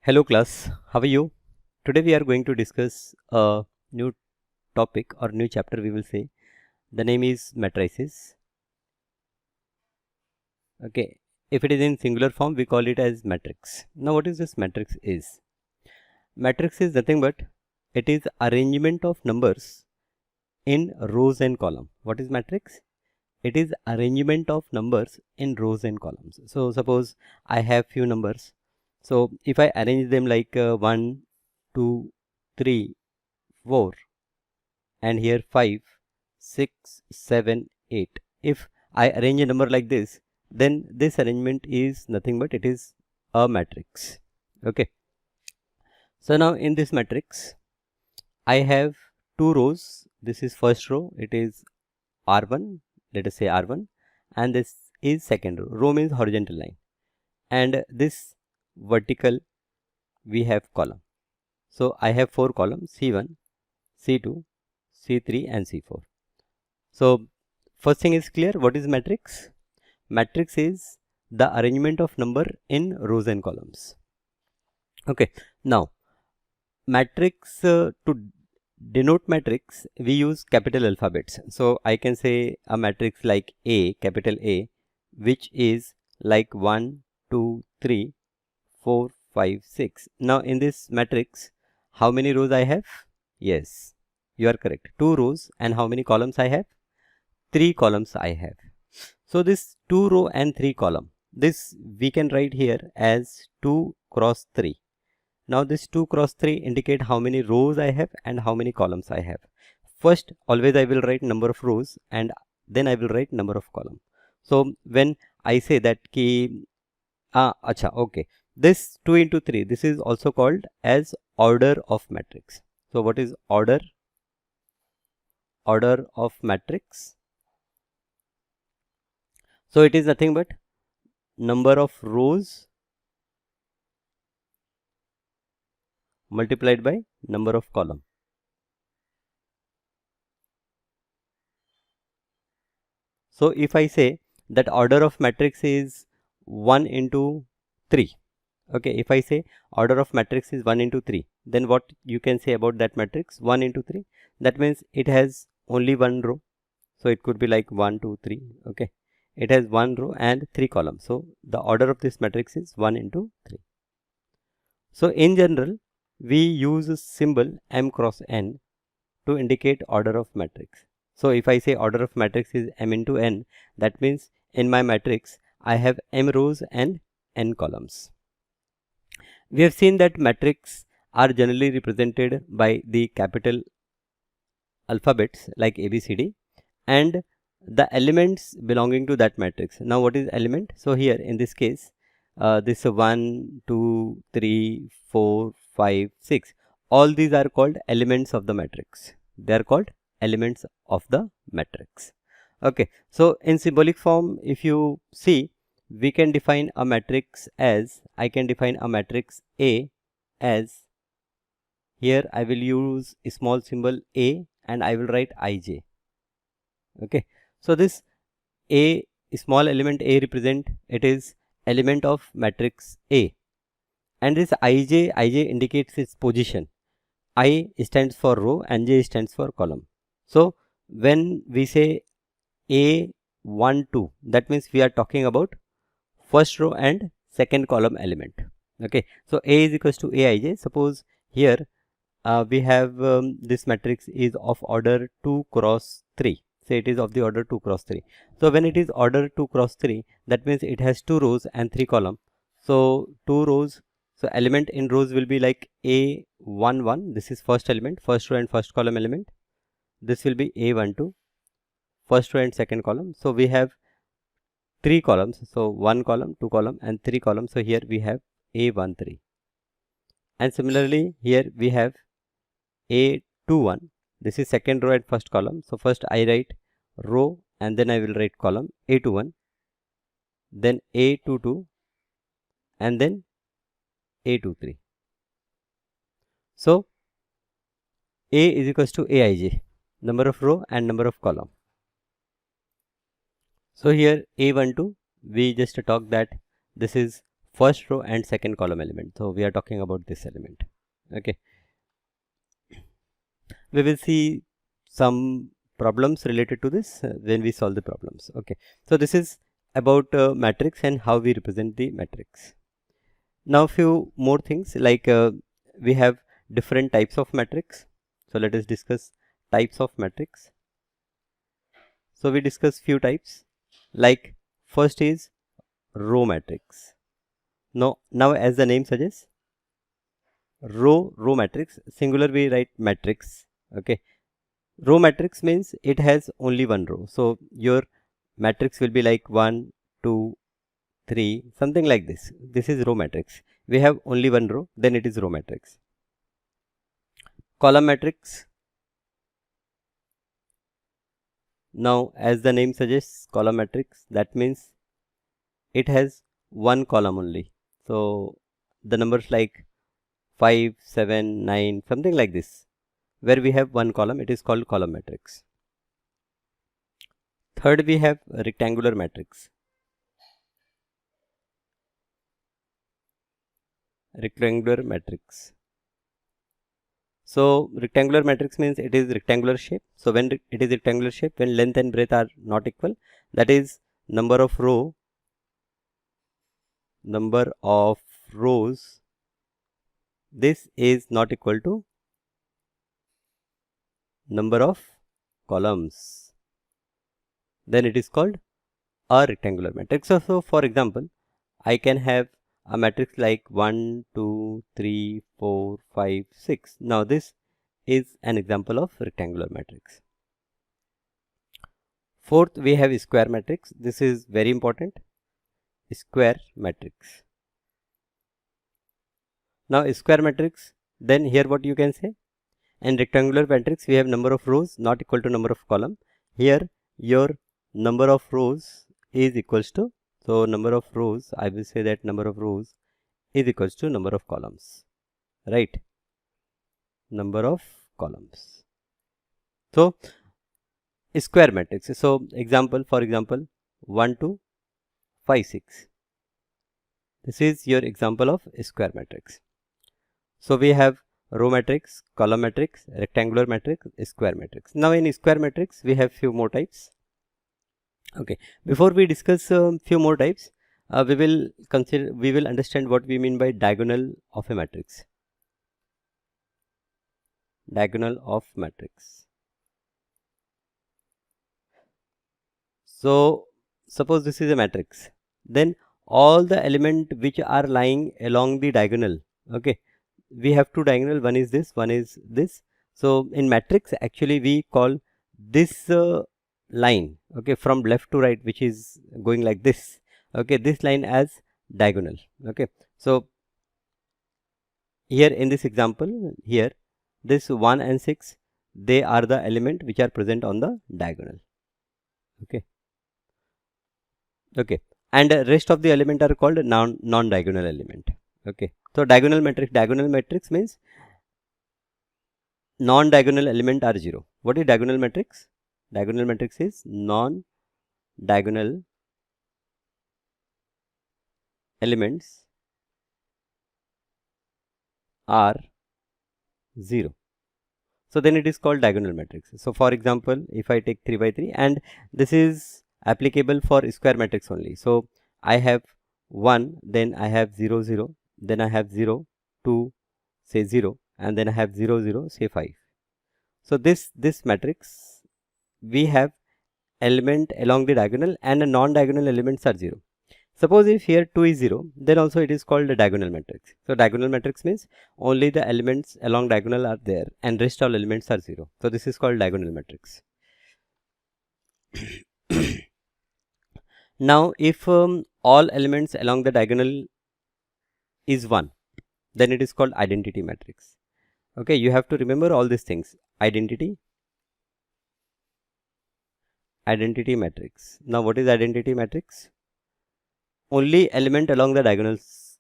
Hello class, how are you? Today we are going to discuss a new topic or new chapter we will say. The name is matrices. Okay, if it is in singular form we call it as matrix. Now what is this matrix is? Matrix is nothing but it is arrangement of numbers in rows and column. What is matrix? It is arrangement of numbers in rows and columns. So suppose I have few numbers. So if I arrange them like 1, 2, 3, 4 and here 5, 6, 7, 8. If I arrange a number like this, then this arrangement is nothing but it is a matrix. Okay. So now in this matrix, I have two rows. This is first row. It is R1. Let us say R1. And this is second row. Row means horizontal line. And this vertical, we have column. So I have four columns, C1, C2, C3 and C4. So first thing is clear. What is matrix? Matrix is the arrangement of number in rows and columns. Okay. Now matrix to denote matrix we use capital alphabets. So I can say a matrix like A, capital A, which is like 1, 2, 3, 4, 5, 6. Now in this matrix, how many rows I have? Yes, you are correct. 2 rows. And how many columns I have? 3 columns I have. So this 2 row and 3 column, this we can write here as 2 cross 3. Now this 2 cross 3 indicate how many rows I have and how many columns I have. First always I will write number of rows and then I will write number of column. So when I say that okay, this 2 into 3, this is also called as order of matrix. So what is order? Order of matrix. So it is nothing but number of rows multiplied by number of column. So if I say that order of matrix is 1 into 3. Okay, if I say order of matrix is 1 into 3, then what you can say about that matrix? 1 into 3. That means it has only one row. So it could be like 1, 2, 3. Okay. It has one row and 3 columns. So the order of this matrix is 1 into 3. So in general, we use a symbol m cross n to indicate order of matrix. So if I say order of matrix is m into n, that means in my matrix, I have m rows and n columns. We have seen that matrix are generally represented by the capital alphabets like ABCD and the elements belonging to that matrix. Now what is element? So here in this case, this 1, 2, 3, 4, 5, 6. All these are called elements of the matrix. They are called elements of the matrix. Okay. So in symbolic form, if you see, we can define a matrix as, I can define a matrix A as, here I will use a small symbol A and I will write Ij. Okay. So this A, small element A represent, it is element of matrix A. And this Ij indicates its position. I stands for row and J stands for column. So when we say A1, 2, that means we are talking about first row and second column element. Okay. So A is equals to Aij. Suppose here we have this matrix is of order 2 cross 3. Say it is of the order 2 cross 3. So when it is order 2 cross 3, that means it has 2 rows and 3 columns. So 2 rows, so element in rows will be like A11. This is first element, first row and first column element. This will be A12, first row and second column. So we have 3 columns. So 1 column, 2 column and 3 columns. So here we have A13. And similarly here we have A21. This is second row and first column. So first I write row and then I will write column A21, then A22 and then A23. So A is equals to Aij, number of row and number of column. So here A12, we just talk that this is first row and second column element. So we are talking about this element. Okay, we will see some problems related to this when we solve the problems. Okay, so this is about matrix and how we represent the matrix. Now few more things, like we have different types of matrix. So let us discuss types of matrix. So we discuss few types, like first is row matrix. Now as the name suggests, row matrix, singular we write matrix. Okay, row matrix means it has only one row. So your matrix will be like 1, 2, 3, something like this. This is row matrix. We have only one row, then it is row matrix. Column matrix. Now as the name suggests, column matrix, that means it has one column only. So the numbers like 5, 7, 9, something like this, where we have one column, it is called column matrix. Third, we have rectangular matrix. Rectangular matrix. So rectangular matrix means it is rectangular shape. So when it is rectangular shape, when length and breadth are not equal, that is number of rows this is not equal to number of columns, then it is called a rectangular matrix. So for example, I can have a matrix like 1, 2, 3, 4, 5, 6. Now this is an example of rectangular matrix. Fourth, we have square matrix. This is very important. Square matrix. Now square matrix, then here what you can say? In rectangular matrix, we have number of rows not equal to number of column. Here your number of rows is equals to, so number of rows, I will say that number of rows is equals to number of columns, right? Number of columns. So square matrix. So example, for example, 1, 2, 5, 6. This is your example of square matrix. So we have row matrix, column matrix, rectangular matrix, square matrix. Now in square matrix, we have few more types. Okay, before we discuss few more types, we will understand what we mean by diagonal of a matrix. Diagonal of matrix. So suppose this is a matrix, then all the element which are lying along the diagonal, okay, we have two diagonal, one is this, one is this. So in matrix actually we call this line, okay, from left to right, which is going like this, okay, this line as diagonal. Okay, so here in this example, here this 1 and 6, they are the element which are present on the diagonal. Okay, and rest of the element are called non-diagonal element. Okay, so diagonal matrix means non-diagonal element are 0. What is diagonal matrix? Diagonal matrix is non-diagonal elements are 0. So then it is called diagonal matrix. So for example, if I take 3 by 3, and this is applicable for square matrix only. So I have 1, then I have 0, 0, then I have 0, 2, say 0, and then I have 0, 0, say 5. So this matrix, we have element along the diagonal and the non-diagonal elements are 0. Suppose if here 2 is 0, then also it is called a diagonal matrix. So diagonal matrix means only the elements along diagonal are there and rest all elements are 0. So this is called diagonal matrix. Now if all elements along the diagonal is 1, then it is called identity matrix. Okay, you have to remember all these things. Identity matrix. Now what is identity matrix? Only element along the diagonals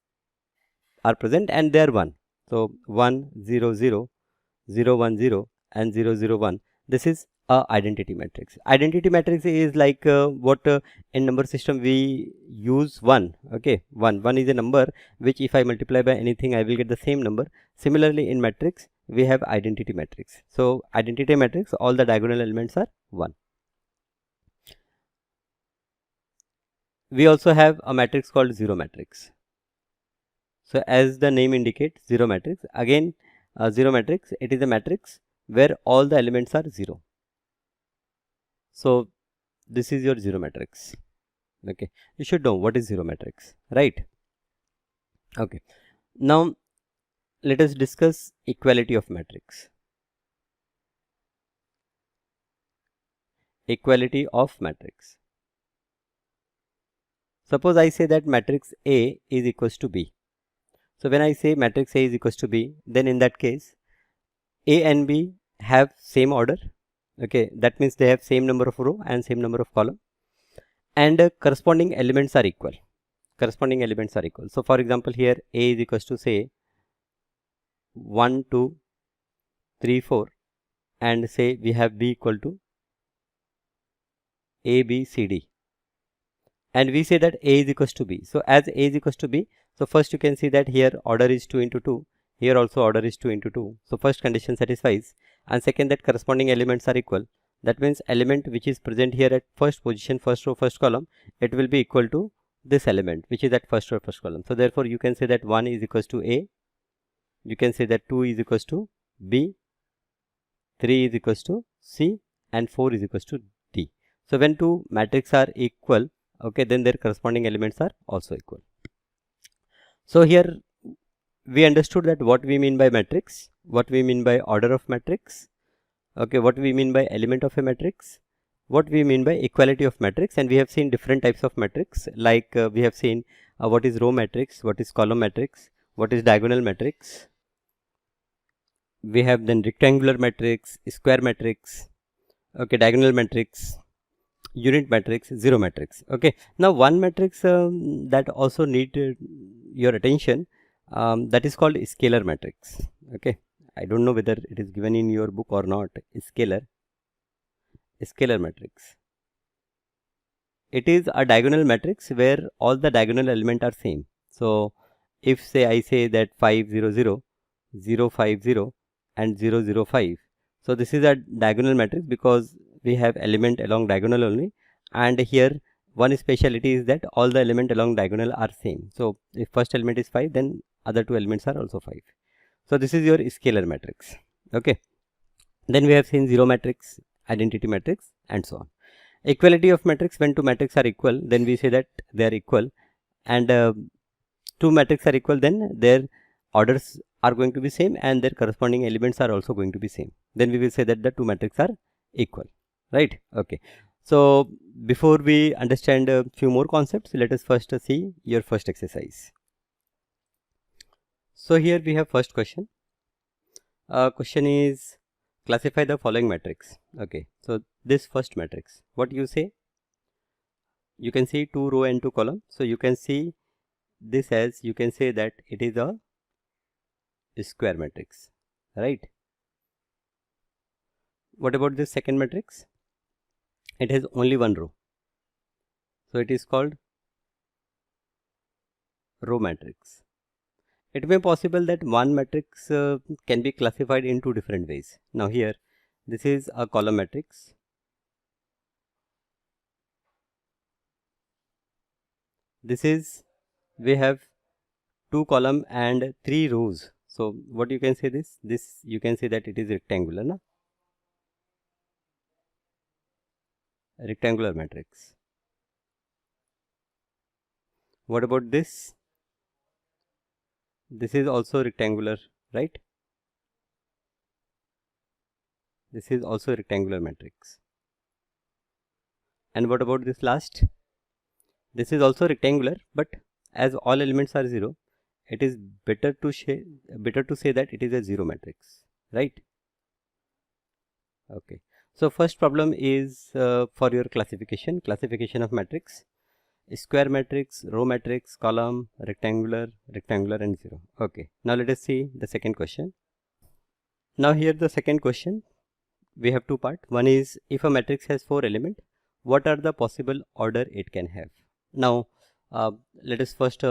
are present and they are 1. So 1, 0, 0, 0, 1, 0 and 0, 0, 1. This is a identity matrix. Identity matrix is like what in number system we use 1. Okay, 1 is a number which if I multiply by anything I will get the same number. Similarly in matrix we have identity matrix. So identity matrix, all the diagonal elements are 1. We also have a matrix called zero matrix. So as the name indicates, zero matrix, again zero matrix, it is a matrix where all the elements are 0. So this is your zero matrix. Okay, you should know what is zero matrix, right? Okay, now let us discuss equality of matrix. Equality of matrix. Suppose I say that matrix A is equals to B. So when I say matrix A is equals to B, then in that case A and B have same order. Okay, that means they have same number of row and same number of column, and corresponding elements are equal. Corresponding elements are equal. So for example, here A is equals to say 1 2 3 4, and say we have B equal to A B C D, and we say that A is equals to B. So as A is equals to B, so first you can see that here order is 2 into 2, here also order is 2 into 2. So first condition satisfies, and second that corresponding elements are equal. That means element which is present here at first position, first row, first column, it will be equal to this element which is at first row, first column. So therefore you can say that 1 is equals to A, you can say that 2 is equals to B, 3 is equals to C, and 4 is equals to D. So when two matrices are equal, okay, then their corresponding elements are also equal. So here we understood that what we mean by matrix, what we mean by order of matrix, okay, what we mean by element of a matrix, what we mean by equality of matrix, and we have seen different types of matrix, like we have seen what is row matrix, what is column matrix, what is diagonal matrix. We have then rectangular matrix, square matrix, okay, diagonal matrix, unit matrix, zero matrix. Okay, now one matrix that also need your attention, that is called scalar matrix. Okay, I don't know whether it is given in your book or not. Scalar matrix, it is a diagonal matrix where all the diagonal element are same. So if say I say that 5 0 0 0 5 0 and 0 0 5, so this is a diagonal matrix because we have element along diagonal only, and here one speciality is that all the element along diagonal are same. So if first element is 5, then other two elements are also 5. So this is your scalar matrix. Okay, then we have seen zero matrix, identity matrix, and so on. Equality of matrix, when two matrices are equal, then we say that they are equal, and two matrices are equal, then their orders are going to be same and their corresponding elements are also going to be same. Then we will say that the two matrices are equal, right? Okay, so before we understand a few more concepts, let us first see your first exercise. So here we have first question. Question is, classify the following matrix. Okay, so this first matrix, what you say? You can see 2 row and 2 column. So you can see this as, you can say that it is a square matrix, right? What about this second matrix? It has only one row, so it is called row matrix. It may be possible that one matrix can be classified in two different ways. Now here, this is a column matrix. This is, we have 2 column and 3 rows. So what you can say this you can say that it is rectangular, na? Rectangular matrix. What about this? This is also rectangular, right? This is also rectangular matrix. And what about this last? This is also rectangular, but as all elements are 0, it is better to say that it is a zero matrix, right? Okay, so first problem is for your classification of matrix: square matrix, row matrix, column, rectangular, and 0. Okay, now let us see the second question. Now here the second question, we have two parts. One is if a matrix has 4 elements, what are the possible order it can have. Now let us first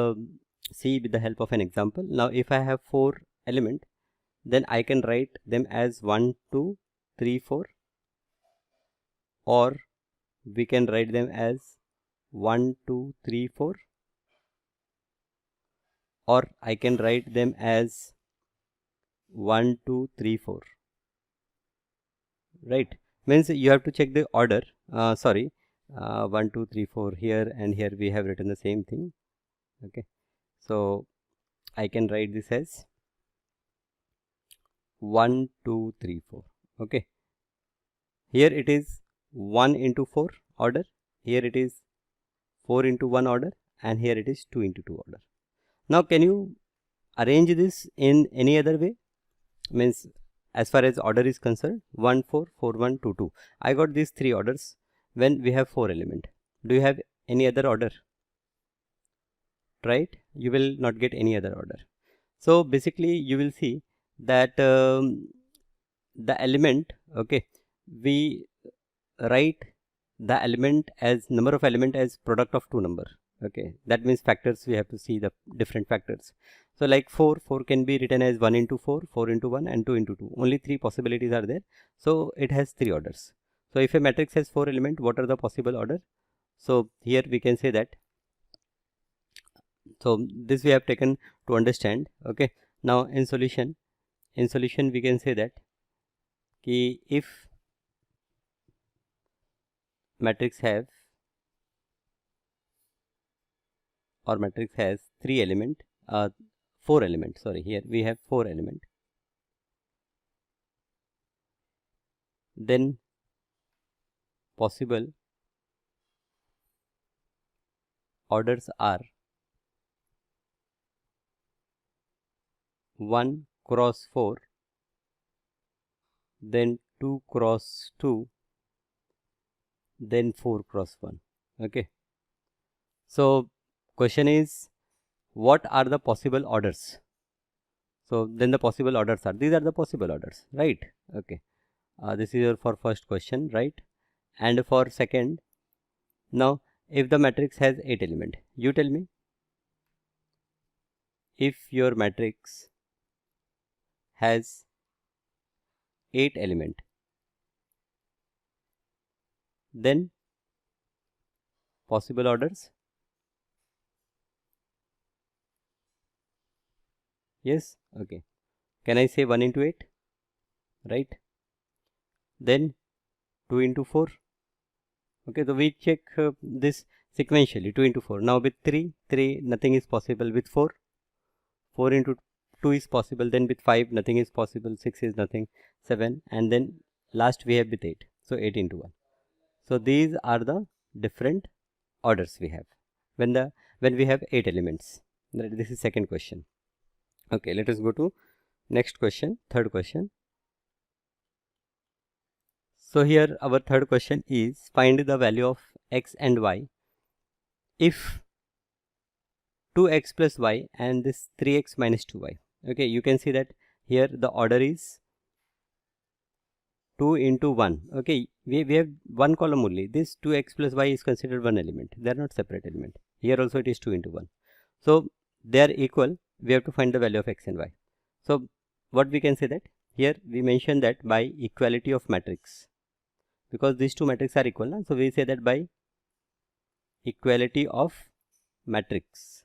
see with the help of an example. Now if I have 4 elements, then I can write them as 1, 2, 3, 4, or we can write them as 1, 2, 3, 4, or I can write them as 1, 2, 3, 4. Right, means you have to check the order. 1, 2, 3, 4 here, and here we have written the same thing. Okay, so I can write this as 1, 2, 3, 4. Okay, here it is 1 into 4 order, here it is 4 into 1 order, and here it is 2 into 2 order. Now can you arrange this in any other way? Means as far as order is concerned, 1, 4, 4, 1, 2, 2. I got these 3 orders when we have 4 elements. Do you have any other order? Right, you will not get any other order. So basically you will see that the element, okay, we write the element as number of element as product of two number. Okay, that means factors, we have to see the different factors. So like 4 can be written as 1 into 4, 4 into 1, and 2 into 2. Only 3 possibilities are there, so it has 3 orders. So if a matrix has 4 elements, what are the possible order? So here we can say that, so this we have taken to understand. Okay, now in solution we can say that if matrix have or matrix has 3 element, 4 element, sorry, here we have 4 element, then possible orders are 1 cross 4, then 2 cross 2, then 4 cross 1. Okay, so question is, what are the possible orders? So then the possible orders are, these are the possible orders, right? Okay, this is your for first question, right? And for second, now if the matrix has 8 element, you tell me, if your matrix has 8 element, then possible orders, yes, okay, can I say 1 into 8, right? Then 2 into 4. Okay, so we check this sequentially, 2 into 4. Now with 3 nothing is possible. With 4 into 2 is possible. Then with 5 nothing is possible. 6 is nothing. 7, and then last we have with 8. So 8 into 1. So these are the different orders we have when we have 8 elements. This is second question. Okay, let us go to next question, third question. So here our third question is, find the value of x and y if 2x plus y and this 3x minus 2y. Okay, you can see that here the order is 2 into 1. Okay, we have one column only. This 2x plus y is considered one element. They are not separate element. Here also it is 2 into 1. So they are equal. We have to find the value of x and y. So what we can say that here we mention that by equality of matrix, because these two matrices are equal. So we say that by equality of matrix.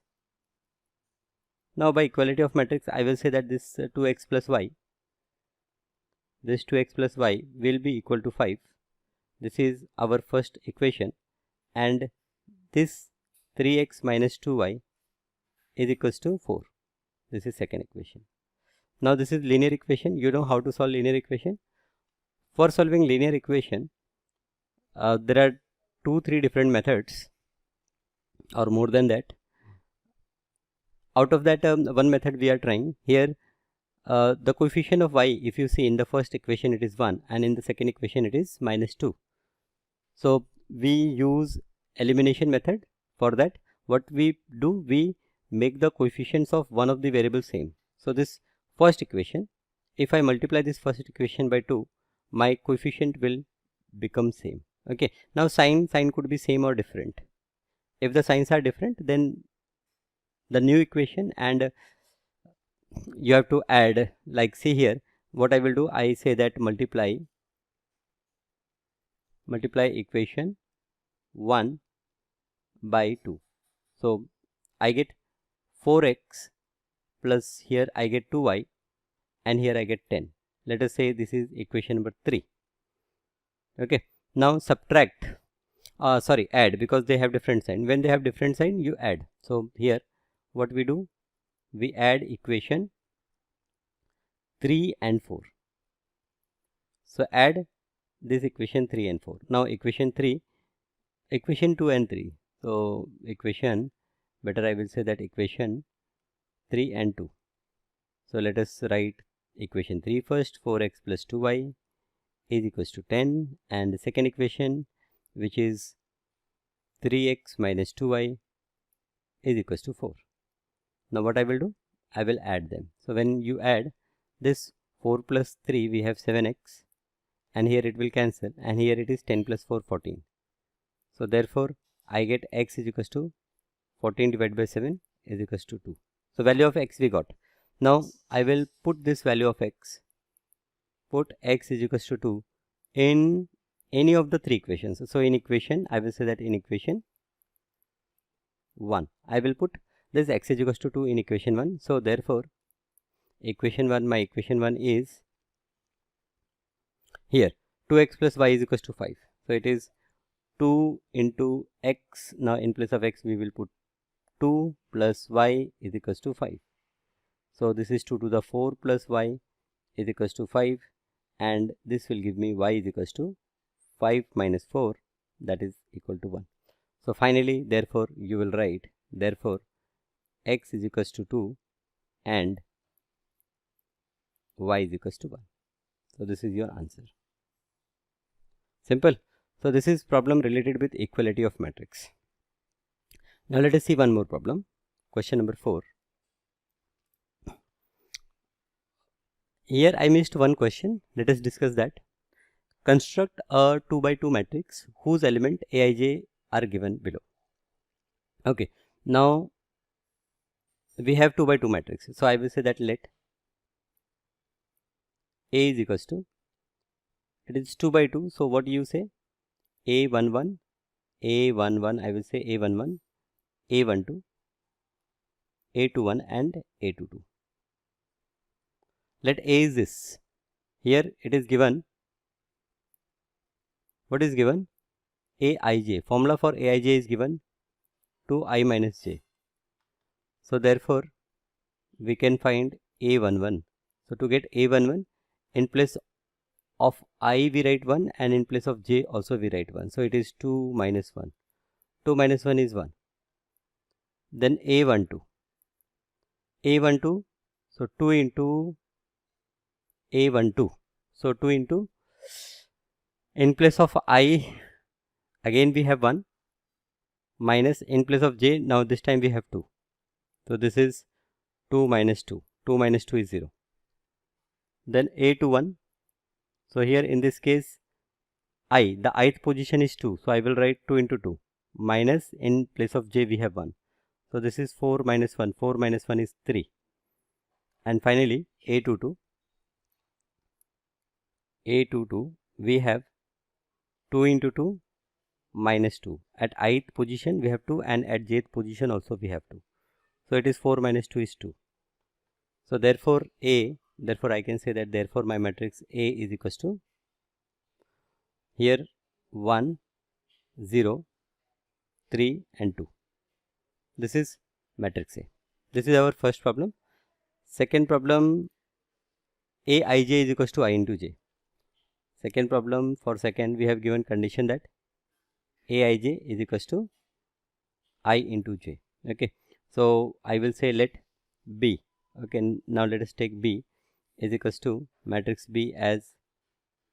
Now by equality of matrix, I will say that this 2x plus y, this 2x plus y will be equal to 5. This is our first equation, and this 3x minus 2y is equals to 4. This is second equation. Now this is linear equation. You know how to solve linear equation. For solving linear equation, there are 2-3 different methods or more than that. Out of that, one method we are trying here. The coefficient of y, if you see in the first equation it is 1, and in the second equation it is minus 2. So we use elimination method. For that, what we do, we make the coefficients of one of the variables same. So this first equation, if I multiply this first equation by 2, my coefficient will become same. Okay, now sign could be same or different. If the signs are different, then the new equation, and you have to add, like see here what I will do, I say that multiply equation 1 by 2. So I get 4x plus here I get 2y and here I get 10. Let us say this is equation number 3. Okay, now subtract, add, because they have different sign. When they have different sign, you add. So here what we do, we add equation 3 and 4. So add this equation 3 and 4. Now equation 3, equation 2 and 3. So equation, better I will say that equation 3 and 2. So let us write equation 3 first. 4x plus 2y is equals to 10, and the second equation, which is 3x minus 2y is equals to 4. Now what I will do, I will add them. So when you add this 4 plus 3, we have 7x, and here it will cancel, and here it is 10 plus 4, 14. So therefore I get x is equals to 14 divided by 7 is equals to 2. So value of x we got. Now I will put this value of x, put x is equals to 2 in any of the three equations. So in equation, I will say that in equation 1, I will put this x is equals to 2 in equation 1. So therefore equation 1, my equation 1 is here 2x plus y is equals to 5. So it is 2 into x. Now in place of x we will put 2 plus y is equals to 5. So this is 2 to the 4 plus y is equals to 5, and this will give me y is equals to 5 minus 4, that is equal to 1. So finally, therefore you will write, therefore x is equals to 2 and y is equals to 1. So this is your answer. Simple. So this is problem related with equality of matrix. Now let us see one more problem. Question number 4. Here I missed one question. Let us discuss that. Construct a 2 by 2 matrix whose element aij are given below. Okay, now we have 2 by 2 matrix. So I will say that let A is equals to, it is 2 by 2. So what do you say? A11, A11, I will say A11, A12, A21 and A22. Let A is this. Here it is given. What is given? Aij. Formula for Aij is given 2i minus j. So therefore we can find A11. So to get A11, in place of I we write 1, and in place of j also we write 1. So it is 2 minus 1. 2 minus 1 is 1. Then A12. A12, so 2 into A12. So 2 into, in place of I, again we have 1, minus in place of j, now this time we have 2. So this is 2 minus 2. 2 minus 2 is 0. Then A21. So here in this case, I, the ith position is 2. So I will write 2 into 2. Minus in place of j we have 1. So this is 4 minus 1. 4 minus 1 is 3. And finally A22. A22 we have 2 into 2 minus 2. At ith position we have 2, and at jth position also we have 2. So it is 4 minus 2 is 2. So therefore therefore I can say that therefore my matrix A is equals to, here 1, 0, 3 and 2. This is matrix A. This is our first problem. Second problem, Aij is equals to I into j. Second problem, for second we have given condition that Aij is equals to I into j. Okay, so I will say let B. Okay, now let us take B is equals to matrix B as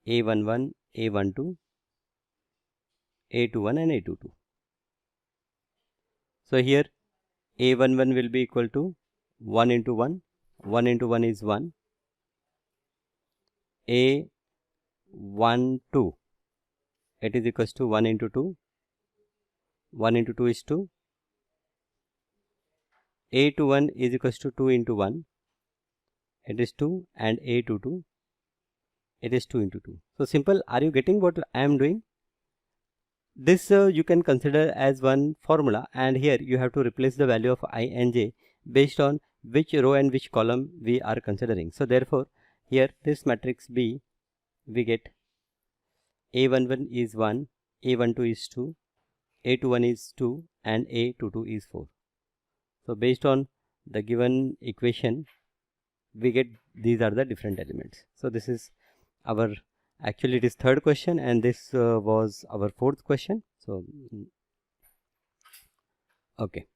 A11, A12, A21 and A22. So here A11 will be equal to 1 into 1. 1 into 1 is 1. A12 1 2, it is equals to 1 into 2, 1 into 2 is 2, a to 1 is equals to 2 into 1, it is 2, and a to 2, it is 2 into 2. So simple. Are you getting what I am doing? This you can consider as one formula, and here you have to replace the value of I and j based on which row and which column we are considering. So therefore here this matrix B, we get A11 is 1, A12 is 2, A21 is 2, and A22 is 4. So based on the given equation, we get these are the different elements. So this is our, actually it is third question, and this was our fourth question. So okay,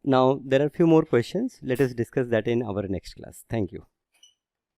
now there are few more questions. Let us discuss that in our next class. Thank you.